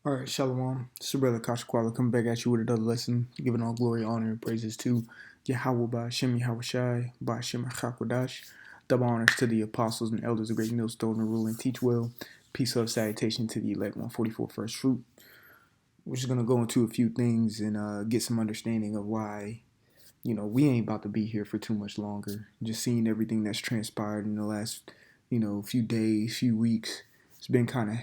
All right, Shalom. It's your brother Kashakwala coming back at you with another lesson, giving all glory, honor, and praises to Yahweh by Shem Yahushai, by Shem Hakwadash. Double honors to the apostles and elders of Great Millstone and rule and teach well. Peace, love, salutation to the elect 144 first fruit. We're just going to go into a few things and get some understanding of why, we ain't about to be here for too much longer. Just seeing everything that's transpired in the last, few days, few weeks. It's been kind of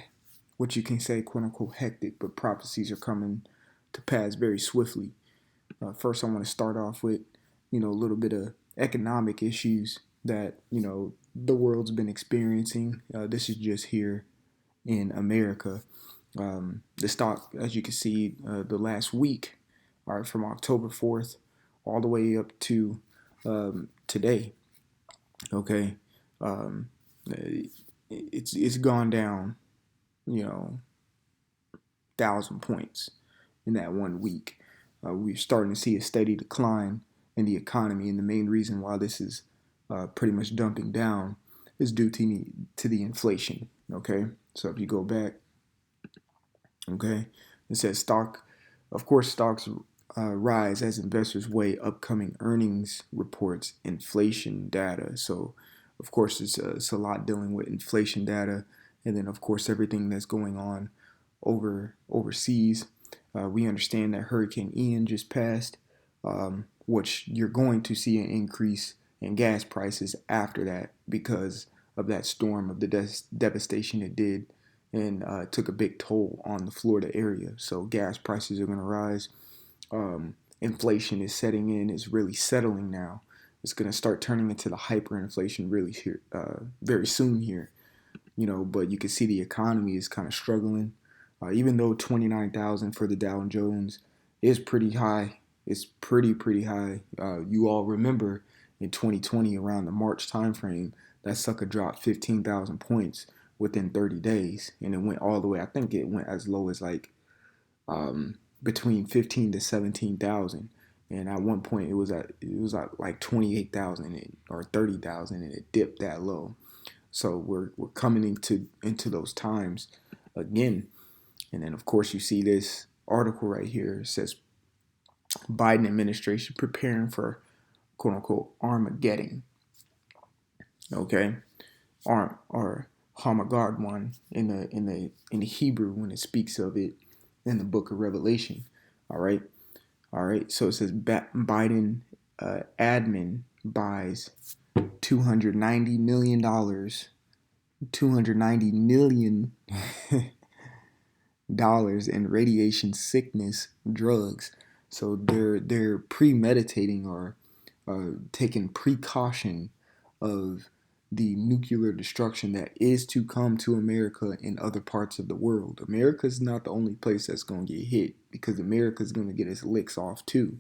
what you can say, quote unquote, hectic, but prophecies are coming to pass very swiftly. First, I want to start off with, a little bit of economic issues that, the world's been experiencing. This is just here in America. The stock, as you can see, the last week, all right, from October 4th all the way up to today, okay, um, it's gone down, you know, 1,000 points in that 1 week. We're starting to see a steady decline in the economy, and the main reason why this is pretty much dumping down is due to the inflation. Okay, so if you go back, okay, it says of course, stocks rise as investors weigh upcoming earnings reports, inflation data. So, of course, it's a lot dealing with inflation data, and then of course everything that's going on overseas. We understand that Hurricane Ian just passed, which you're going to see an increase in gas prices after that because of that storm of the devastation it did and took a big toll on the Florida area. So gas prices are going to rise. Inflation is setting in, is really settling now. It's going to start turning into the hyperinflation really here, very soon here. But you can see the economy is kind of struggling. Even though 29,000 for the Dow Jones is pretty high, it's pretty high. You all remember in 2020 around the March timeframe, that sucker dropped 15,000 points within 30 days, and it went all the way. I think it went as low as like between 15 to 17,000, and at one point it was at like 28,000 or 30,000, and it dipped that low. So we're coming into those times again. And then, of course, you see this article right here. It says Biden administration preparing for "quote unquote" Armageddon. Okay, or Armageddon in the Hebrew when it speaks of it in the Book of Revelation. All right. So it says Biden admin buys $290 million, $290 million in radiation sickness drugs. So they're premeditating or taking precaution of the nuclear destruction that is to come to America and other parts of the world. America is not the only place that's going to get hit because America is going to get its licks off too.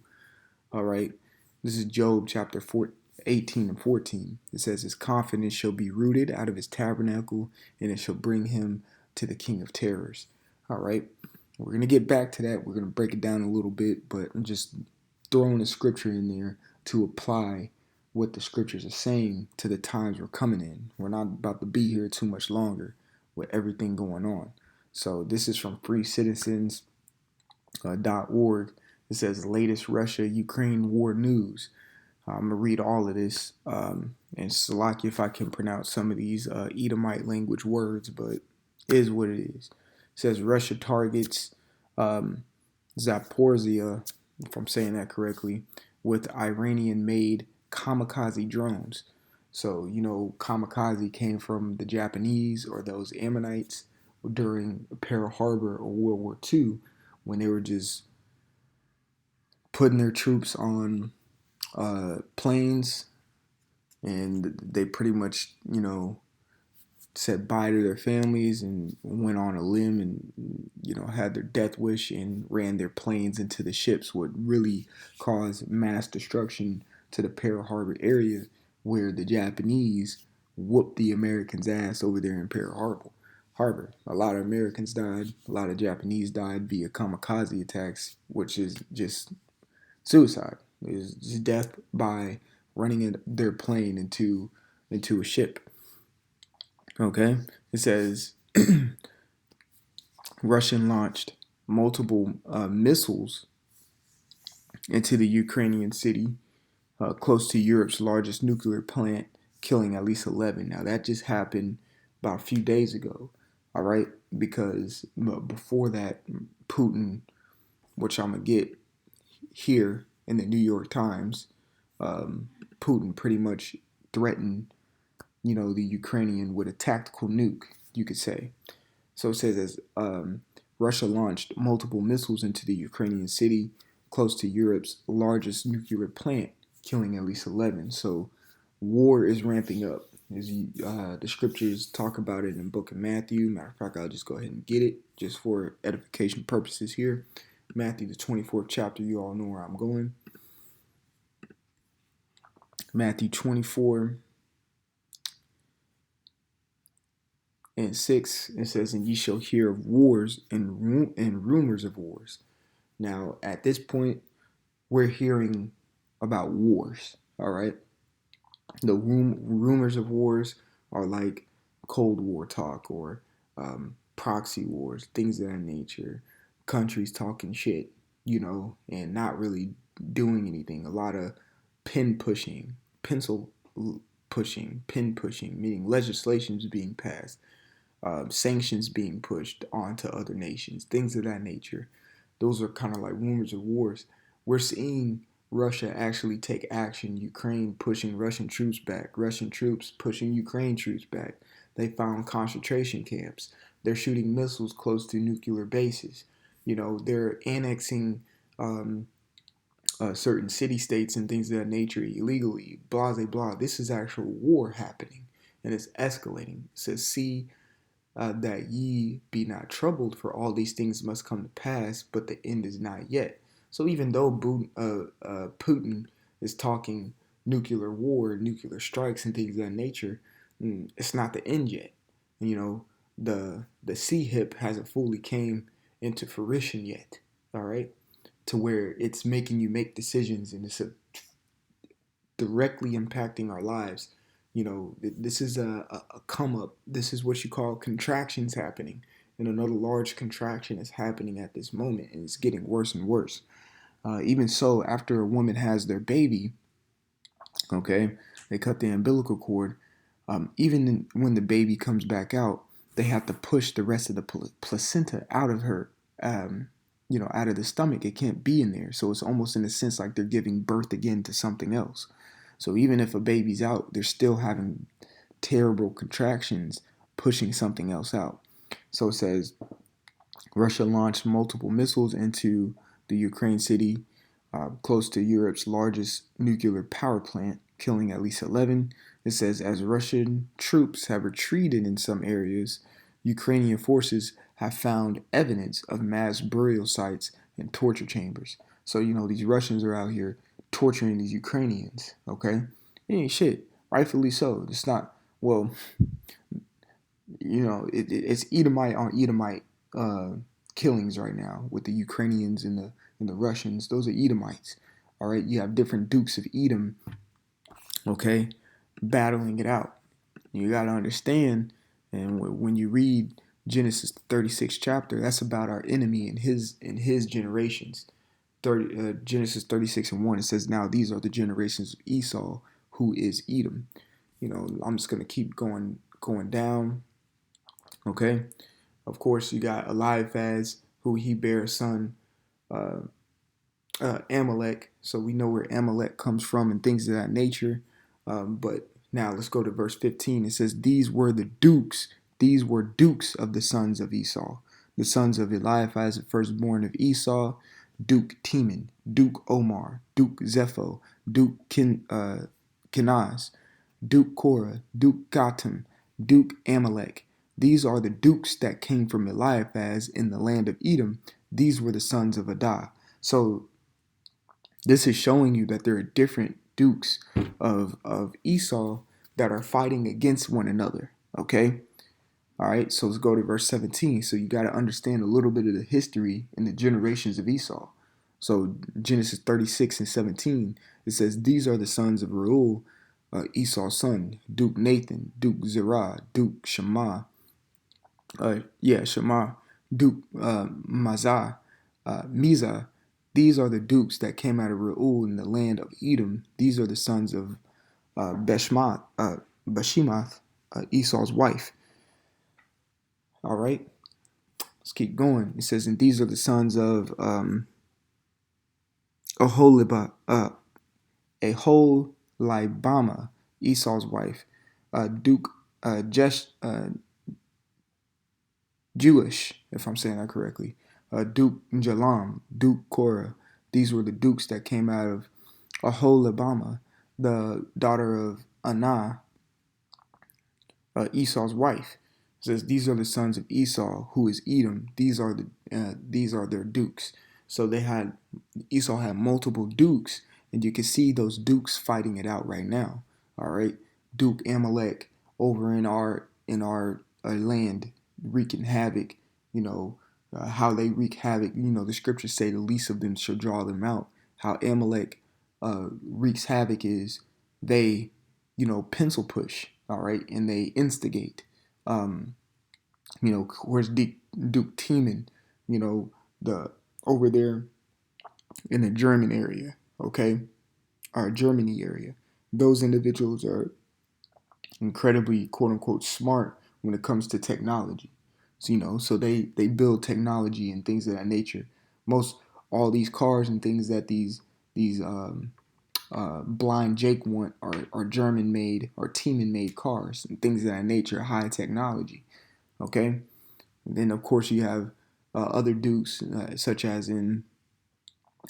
All right. This is Job chapter 18 and 14. It says, his confidence shall be rooted out of his tabernacle, and it shall bring him to the king of terrors. All right. We're going to get back to that. We're going to break it down a little bit, but I'm just throwing a scripture in there to apply what the scriptures are saying to the times we're coming in. We're not about to be here too much longer with everything going on. So this is from freecitizens.org. It says latest Russia-Ukraine war news. I'm going to read all of this. And Salaki if I can pronounce some of these Edomite language words, but it is what it is. It says Russia targets Zaporizhia, if I'm saying that correctly, with Iranian-made kamikaze drones. So, kamikaze came from the Japanese or those Ammonites during Pearl Harbor or World War II when they were just putting their troops on planes, and they pretty much, said bye to their families and went on a limb and, had their death wish and ran their planes into the ships, would really cause mass destruction to the Pearl Harbor area where the Japanese whooped the Americans' ass over there in Pearl Harbor. A lot of Americans died. A lot of Japanese died via kamikaze attacks, which is just suicide. It's just death by running their plane into a ship. Okay, it says Russia launched multiple missiles into the Ukrainian city close to Europe's largest nuclear plant, killing at least 11. Now, that just happened about a few days ago, all right? Because before that, Putin, which I'm going to get here in the New York Times, Putin pretty much threatened, the Ukrainian with a tactical nuke, you could say. So it says as Russia launched multiple missiles into the Ukrainian city close to Europe's largest nuclear plant, killing at least 11. So war is ramping up. As the scriptures talk about it in the book of Matthew. Matter of fact, I'll just go ahead and get it just for edification purposes here. Matthew, the 24th chapter, you all know where I'm going. Matthew 24 and 6, it says, "And ye shall hear of wars and rumors of wars." Now, at this point, we're hearing about wars, all right? The rumors of wars are like Cold War talk or proxy wars, things of that nature. Countries talking shit, and not really doing anything. A lot of pencil pushing, pin pushing, meaning legislations being passed, sanctions being pushed onto other nations, things of that nature. Those are kind of like rumors of wars. We're seeing Russia actually take action. Ukraine pushing Russian troops back. Russian troops pushing Ukraine troops back. They found concentration camps. They're shooting missiles close to nuclear bases. They're annexing certain city states and things of that nature illegally. Blah, blah, blah. This is actual war happening, and it's escalating. It says, "See that ye be not troubled, for all these things must come to pass, but the end is not yet." So even though Putin is talking nuclear war, nuclear strikes, and things of that nature, it's not the end yet. The C-HIP hasn't fully came into fruition yet. All right, to where it's making you make decisions and it's directly impacting our lives. This is a come up. This is what you call contractions happening. And another large contraction is happening at this moment, and it's getting worse and worse. Even so, after a woman has their baby, okay, they cut the umbilical cord. When the baby comes back out, they have to push the rest of the placenta out of her, out of the stomach. It can't be in there. So it's almost in a sense like they're giving birth again to something else. So even if a baby's out, they're still having terrible contractions pushing something else out. So it says Russia launched multiple missiles into the Ukraine city close to Europe's largest nuclear power plant, killing at least 11. It says as Russian troops have retreated in some areas, Ukrainian forces have found evidence of mass burial sites and torture chambers. So, these Russians are out here torturing these Ukrainians, okay? It ain't shit. Rightfully so. It's not, well, it's Edomite on Edomite killings right now with the Ukrainians and the Russians. Those are Edomites, all right? You have different dukes of Edom, okay, battling it out. You got to understand, and when you read Genesis 36 chapter, that's about our enemy and his generations. Genesis 36 and 1, it says, "Now these are the generations of Esau, who is Edom." I'm just going to keep going down. Okay. Of course, you got Eliphaz, who he bare a son, Amalek. So we know where Amalek comes from and things of that nature. But now let's go to verse 15. It says, "These were dukes of the sons of Esau. The sons of Eliphaz, the firstborn of Esau, Duke Teman, Duke Omar, Duke Zepho, Duke Kenaz, Duke Korah, Duke Gatam, Duke Amalek. These are the dukes that came from Eliphaz in the land of Edom. These were the sons of Adah." So this is showing you that there are different dukes of Esau that are fighting against one another. Okay? All right, so let's go to verse 17. So you got to understand a little bit of the history and the generations of Esau. So Genesis 36 and 17, it says, "These are the sons of Reuel, Esau's son, Duke Nathan, Duke Zerah, Duke Shema, Shema, Duke Mizah. These are the dukes that came out of Re'ul in the land of Edom. These are the sons of Bashemath, Esau's wife. All right, let's keep going. It says, and these are the sons of Aholibama, Esau's wife, Duke Jewish, if I'm saying that correctly, Duke Jalam, Duke Korah. These were the dukes that came out of Aholibama, the daughter of Anah, Esau's wife. It says these are the sons of Esau, who is Edom. These are their dukes. So Esau had multiple dukes, and you can see those dukes fighting it out right now. All right, Duke Amalek over in our land, wreaking havoc. How they wreak havoc. The scriptures say the least of them shall draw them out. How Amalek wreaks havoc is they, pencil push. All right, and they instigate. Where's Duke Tiemann, the over there in the German area, okay, or Germany area. Those individuals are incredibly quote unquote smart when it comes to technology. So they build technology and things of that nature. Most all these cars and things that these blind Jake want are German made or Tiemann made cars and things of that nature, high technology. Okay, and then of course you have other dukes such as in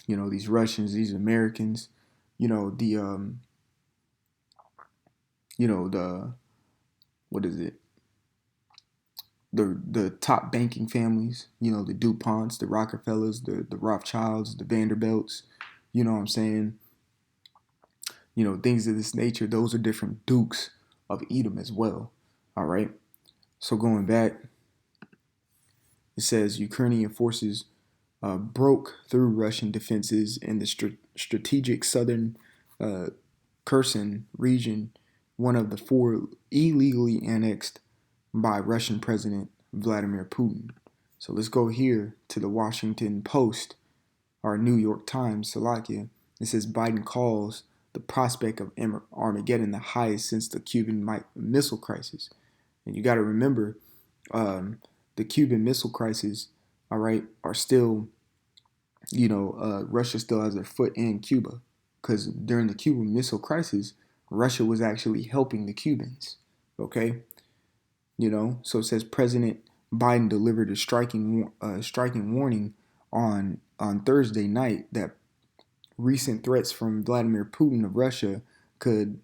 these Russians, these Americans, the the what is it? The top banking families, the DuPonts, the Rockefellers, the Rothschilds, the Vanderbilts, you know what I'm saying? Things of this nature. Those are different dukes of Edom as well. All right. So going back, it says Ukrainian forces broke through Russian defenses in the strategic southern Kherson region, one of the four illegally annexed by Russian President Vladimir Putin. So let's go here to the Washington Post, or New York Times, Salakia. It says Biden calls the prospect of Armageddon the highest since the Cuban Missile Crisis. And you got to remember, the Cuban Missile Crisis, all right, are still, Russia still has their foot in Cuba. Because during the Cuban Missile Crisis, Russia was actually helping the Cubans, okay? So it says President Biden delivered a striking warning on Thursday night that recent threats from Vladimir Putin of Russia could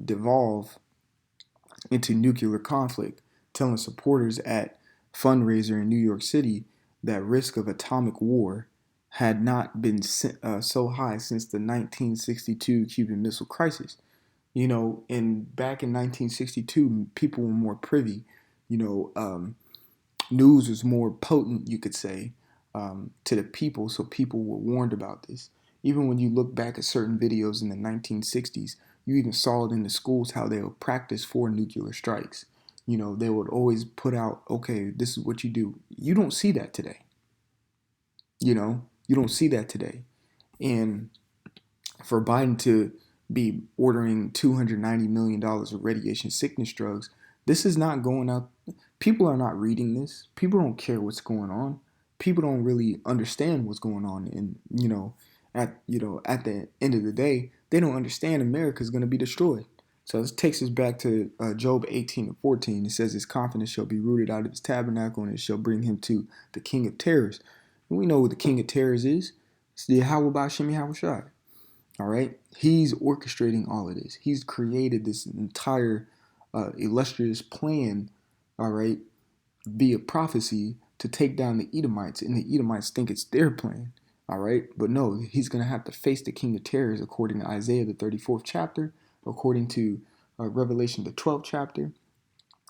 devolve into nuclear conflict, telling supporters at fundraiser in New York City that risk of atomic war had not been so high since the 1962 Cuban Missile Crisis. And back in 1962, people were more privy. News was more potent, you could say, to the people, so people were warned about this. Even when you look back at certain videos in the 1960s, you even saw it in the schools how they would practice for nuclear strikes. They would always put out, okay, this is what you do. You don't see that today. You don't see that today. And for Biden to be ordering $290 million of radiation sickness drugs, this is not going out. People are not reading this. People don't care what's going on. People don't really understand what's going on. And, at the end of the day, they don't understand America is going to be destroyed. So this takes us back to Job 18:14. It says, his confidence shall be rooted out of his tabernacle, and it shall bring him to the king of terrors. And we know what the king of terrors is. It's the Yahweh Ba'Shem Yahushai. All right. He's orchestrating all of this. He's created this entire illustrious plan, all right, via prophecy to take down the Edomites. And the Edomites think it's their plan. All right. But no, he's going to have to face the king of terrors according to Isaiah, the 34th chapter, according to Revelation, the 12th chapter,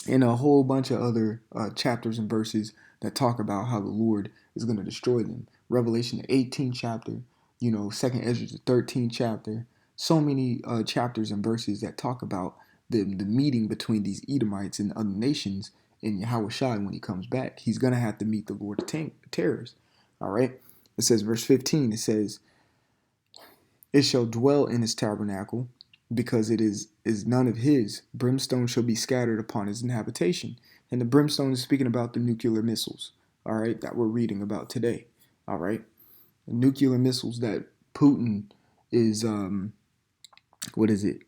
and a whole bunch of other chapters and verses that talk about how the Lord is going to destroy them. Revelation, the 18th chapter, Second Ezra, the 13th chapter. So many chapters and verses that talk about the meeting between these Edomites and other nations in Yahushua when he comes back. He's going to have to meet the Lord of terrors. All right. It says, verse 15, it says, it shall dwell in his tabernacle, because it is none of his. Brimstone shall be scattered upon his habitation. And the brimstone is speaking about the nuclear missiles, all right, that we're reading about today. All right. The nuclear missiles that Putin is, what is it?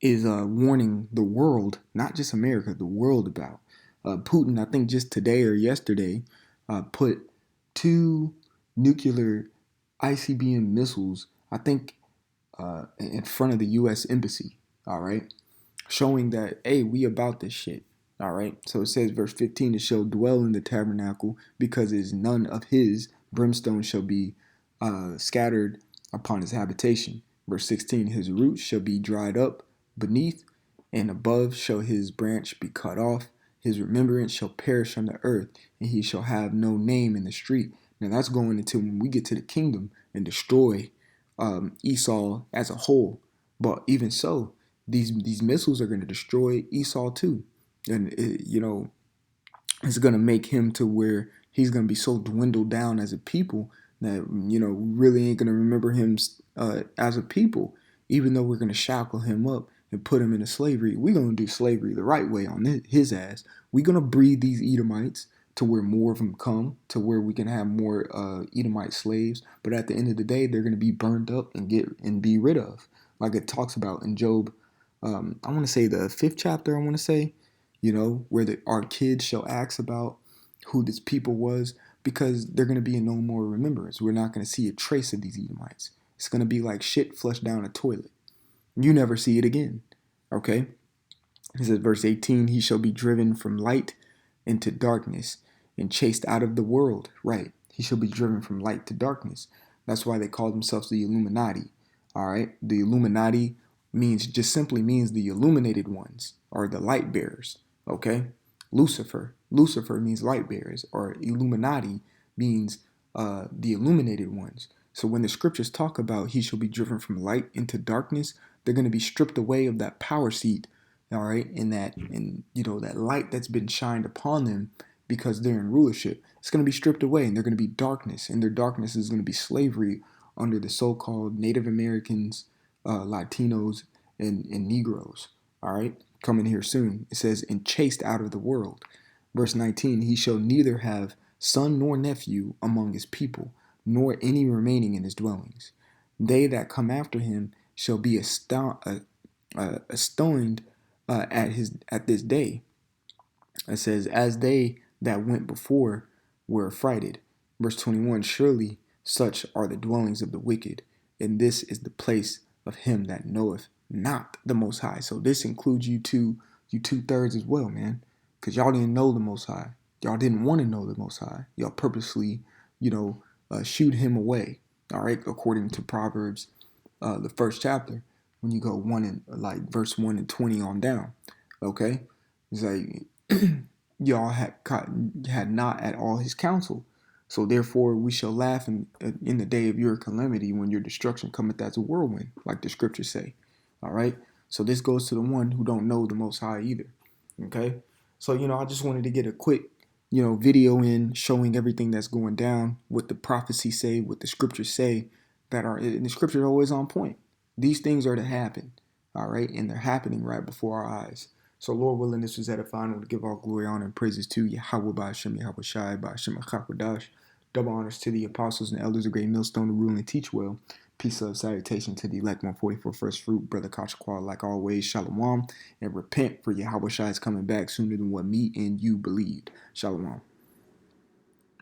Is warning the world, not just America, the world about. Putin, I think just today or yesterday, put 2 nuclear ICBM missiles, I think, in front of the U.S. Embassy, all right, showing that, hey, we about this shit, all right. So it says, verse 15, it shall dwell in the tabernacle, because it is none of his. Brimstone shall be scattered upon his habitation. Verse 16, his roots shall be dried up beneath, and above shall his branch be cut off. His remembrance shall perish from the earth, and he shall have no name in the street. Now that's going into when we get to the kingdom and destroy Esau as a whole. But even so, these missiles are going to destroy Esau too, and it's going to make him to where he's going to be so dwindled down as a people that really ain't going to remember him as a people. Even though we're going to shackle him up and put him into slavery, we're going to do slavery the right way on his ass. We're going to breed these Edomites to where more of them come, to where we can have more Edomite slaves. But at the end of the day, they're going to be burned up and be rid of, like it talks about in Job. I want to say the 5th chapter. I want to say, where our kids shall ask about who this people was, because they're going to be in no more remembrance. We're not going to see a trace of these Edomites. It's going to be like shit flushed down a toilet. You never see it again. Okay? It says, verse 18, he shall be driven from light into darkness and chased out of the world. Right. He shall be driven from light to darkness. That's why they call themselves the Illuminati. All right. The Illuminati simply means the illuminated ones, or the light bearers. Okay. Lucifer means light bearers, or Illuminati means the illuminated ones. So when the scriptures talk about he shall be driven from light into darkness, they're going to be stripped away of that power seat, all right, and that light that's been shined upon them because they're in rulership. It's going to be stripped away, and they're going to be darkness, and their darkness is going to be slavery under the so-called Native Americans, Latinos, and Negroes. All right, coming here soon. It says, and chased out of the world. Verse 19, he shall neither have son nor nephew among his people, nor any remaining in his dwellings. They that come after him shall be astonished at this day. It says, as they that went before were affrighted. Verse 21, surely such are the dwellings of the wicked, and this is the place of him that knoweth not the Most High. So this includes you 2/3 as well, man, because y'all didn't know the Most High. Y'all didn't want to know the Most High. Y'all purposely, shoot him away. All right, according to Proverbs, the 1st chapter, when you go verse 1 and 20 on down. Okay, it's like y'all had not at all his counsel. So therefore we shall laugh in the day of your calamity, when your destruction cometh as a whirlwind, like the scriptures say. All right. So this goes to the one who don't know the Most High either. Okay. So, I just wanted to get a quick, video in showing everything that's going down, what the prophecies say, what the scriptures say, and the scriptures are always on point. These things are to happen. All right. And they're happening right before our eyes. So, Lord willing, this was edifying. We'll give all glory, honor, and praises to Yahweh by Hashem, Yahweh Shai by Hashem HaKakodash. Double honors to the apostles and elders of Great Millstone to rule and teach well. Peace, love, salutation to the elect 144 first fruit, brother Kachakwa, like always, shalom, and repent, for Yahweh Shai is coming back sooner than what me and you believed. Shalom.